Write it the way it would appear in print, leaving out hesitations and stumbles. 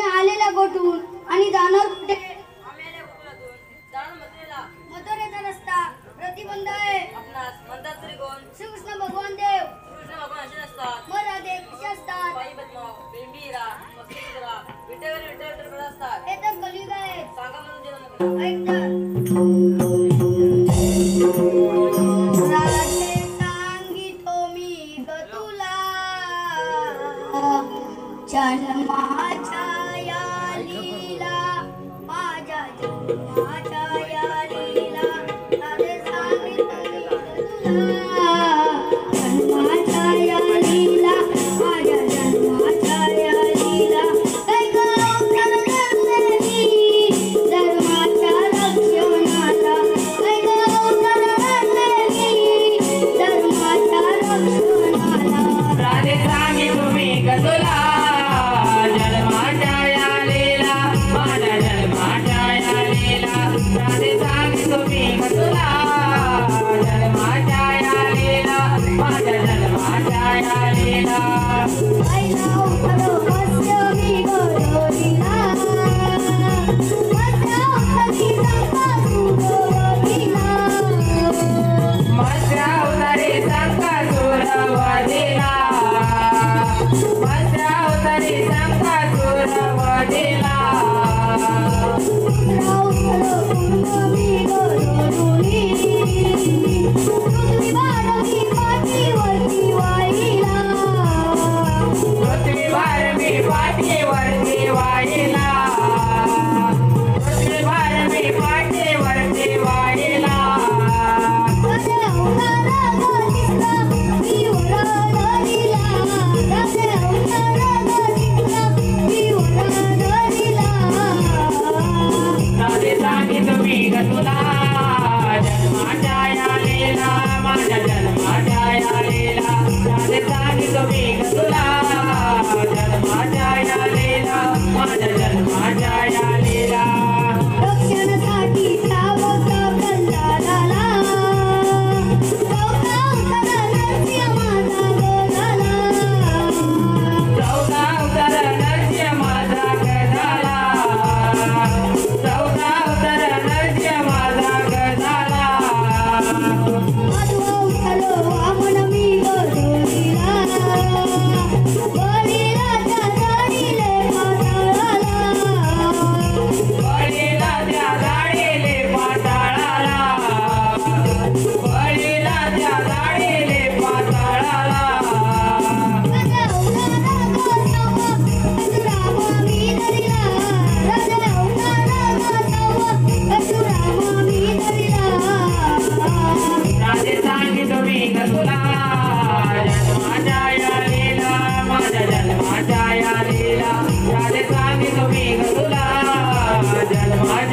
आलेला गोठून आणि जाणार कुठे? आम्हाला गोकुळातून जाणार मथुरेला. मथुरेचा रस्ता प्रतिबंध आहे. आपणास म्हणतात तरी कोण? श्रीकृष्ण भगवान देव. कृष्ण भगवान असे नसतात. मग राधे कसे असतात? बाई पद्मा, बेंबीरा, मस्तिष्करा, विटेवर विटेवर करत असतात. हे तर कलियुग आहे. सांगा म्हणून दिलं नको. ऐक तर. राधे सांगितो मी ग तुला जन्माच्या या लीला, माझ्या जन्माच्या या लीला. राधे सांगितो मी ग तुला जन्माच्या या लीला, माझ्या जन्माच्या या लीला. कैक अवतार धरले मी धर्माच्या रक्षणाचा, कैक अवतार धरले मी धर्माच्या रक्षणाला. राधे सांगितो मी ग तुला जन्माच्या या लीला, माझ्या जन्माच्या या लीला. राधे सांगितो मी ग तुला जन्माच्या या लीला, माझ्या जन्माच्या या लीला. पहिला अवतार मत्स्य मी गौरविला, मत्स्य अवतारी संकासुर वधिला. मत्स्य अवतारी संकासुर वधिला, मत्स्य अवतारी संकासुर वधिला. पृथ्वीभार मी पाठीवरती वाहिला, पृथ्वीभार मी पाठीवरती वाहिला. राधे सांगितो मी ग तुला जन्माच्या या लीला, माझ्या जन्माच्या या लीला. राधे सांगितो मी ग तुला जन्माच्या या लीला, माझ्या जन्माच्या या लीला. रक्षणासाठी सावक प्रल्हादाला, चौथा अवतार नरसिंह माझा गजाला. चौदा अवतार नरसिंह माझा गजाला, चौदा अवतार नरसिंह माझा गजाला. मधु अवतार वामन मी गौरविला, बळीराजा जाळीले पाताळाला. बळीला त्या जाळीले पाताळाला, बळीला त्या जाळीले पाताळाला. राजा अवताराचा सव्वा परशुरामा मी धरिला, राजा अवताराचा सव्वा परशुरामा मी धरिला. राधे सांगितो मी ग तुला जन्माच्या या लीला, माझ्या जन्माच्या या लीला. राधे सांगितो मी ग तुला जन्माच्या